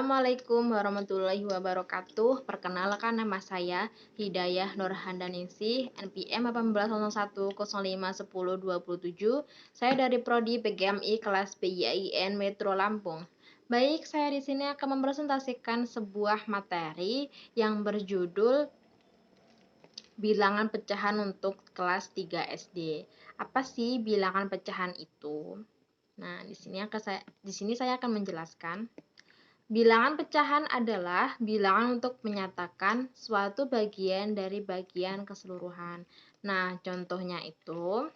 Assalamualaikum warahmatullahi wabarakatuh. Perkenalkan, nama saya Hidayah Nurhandaningsih, NPM 1801051027. Saya dari Prodi PGMI kelas PIAIN Metro Lampung. Baik, saya di sini akan mempresentasikan sebuah materi yang berjudul bilangan pecahan untuk kelas 3 SD. Apa sih bilangan pecahan itu? Nah, di sini saya akan menjelaskan. Bilangan pecahan adalah bilangan untuk menyatakan suatu bagian dari bagian keseluruhan. Nah, contohnya itu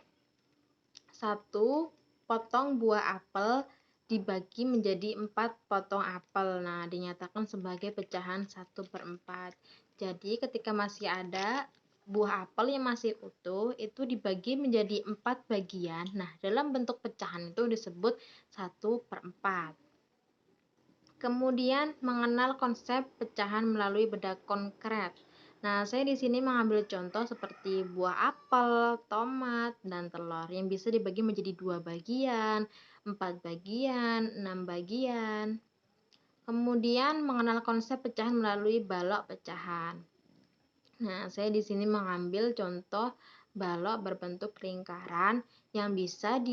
1 potong buah apel dibagi menjadi 4 potong apel. Nah, dinyatakan sebagai pecahan 1/4. Jadi, ketika masih ada buah apel yang masih utuh, itu dibagi menjadi 4 bagian. Nah, dalam bentuk pecahan itu disebut 1/4. Kemudian mengenal konsep pecahan melalui benda konkret. Nah, saya di sini mengambil contoh seperti buah apel, tomat, dan telur yang bisa dibagi menjadi 2 bagian, 4 bagian, 6 bagian. Kemudian mengenal konsep pecahan melalui balok pecahan. Nah, saya di sini mengambil contoh balok berbentuk lingkaran yang bisa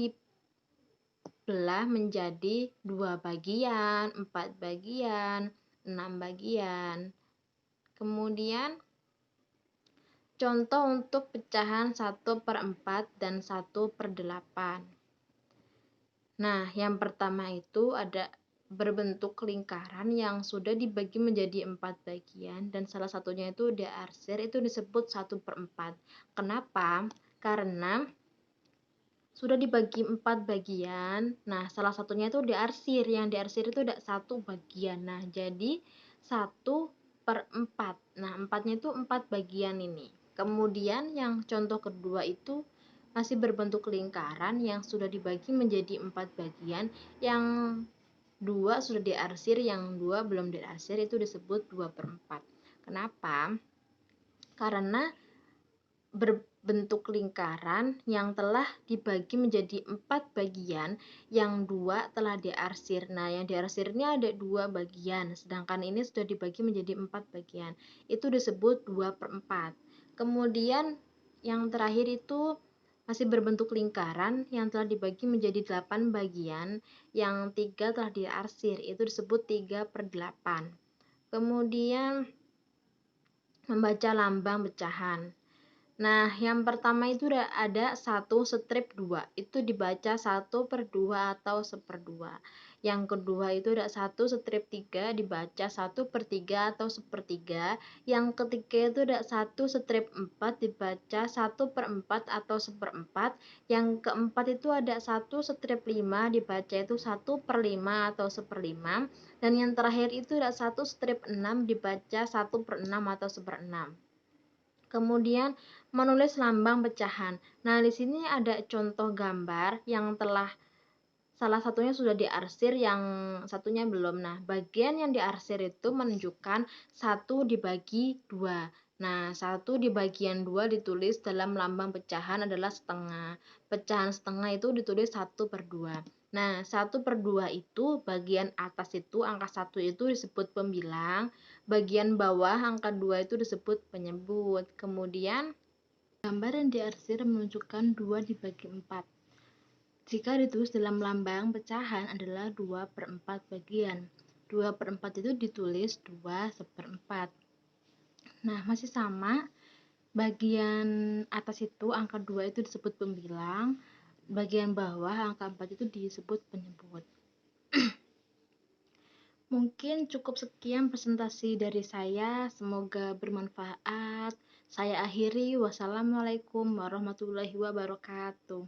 belah menjadi 2 bagian, 4 bagian, 6 bagian. Kemudian contoh untuk pecahan 1/4 dan 1/8. Nah, yang pertama itu ada berbentuk lingkaran yang sudah dibagi menjadi 4 bagian dan salah satunya itu diarsir, itu disebut 1/4. Kenapa? Karena sudah dibagi 4 bagian. Nah, salah satunya itu diarsir. Yang diarsir itu ada 1 bagian. Nah, jadi 1/4. Nah, 4-nya itu 4 bagian ini. Kemudian yang contoh kedua itu masih berbentuk lingkaran yang sudah dibagi menjadi 4 bagian. Yang 2 sudah diarsir, yang 2 belum diarsir, itu disebut 2/4. Kenapa? Karena berbentuk lingkaran yang telah dibagi menjadi 4 bagian, yang 2 telah diarsir. Nah, yang diarsirnya ada 2 bagian, sedangkan ini sudah dibagi menjadi 4 bagian. Itu disebut 2/4. Kemudian yang terakhir itu masih berbentuk lingkaran yang telah dibagi menjadi 8 bagian, yang 3 telah diarsir, itu disebut 3/8. Kemudian membaca lambang pecahan. Nah, yang pertama itu ada 1 strip 2, itu dibaca 1/2 atau 1/2. Yang kedua itu ada 1 strip 3, dibaca 1/3 atau 1/3. Yang ketiga itu ada 1 strip 4, dibaca 1/4 atau 1/4. Yang keempat itu ada 1 strip 5, dibaca itu 1/5 atau 1/5. Dan yang terakhir itu ada 1 strip 6, dibaca 1/6 atau 1/6. Kemudian menulis lambang pecahan. Nah, di sini ada contoh gambar yang telah salah satunya sudah diarsir, yang satunya belum. Nah, bagian yang diarsir itu menunjukkan 1 dibagi 2. Nah, 1 di bagian 2 ditulis dalam lambang pecahan adalah setengah. Pecahan setengah itu ditulis 1/2. Nah, 1/2 itu bagian atas itu angka 1 itu disebut pembilang, bagian bawah angka 2 itu disebut penyebut. Kemudian gambar yang diarsir menunjukkan 2 dibagi 4. Jika ditulis dalam lambang pecahan adalah 2/4 bagian. 2/4 itu ditulis 2/4. Nah, masih sama. Bagian atas itu angka 2 itu disebut pembilang, bagian bawah angka 4 itu disebut penyebut. Mungkin cukup sekian presentasi dari saya, semoga bermanfaat. Saya akhiri, wassalamualaikum warahmatullahi wabarakatuh.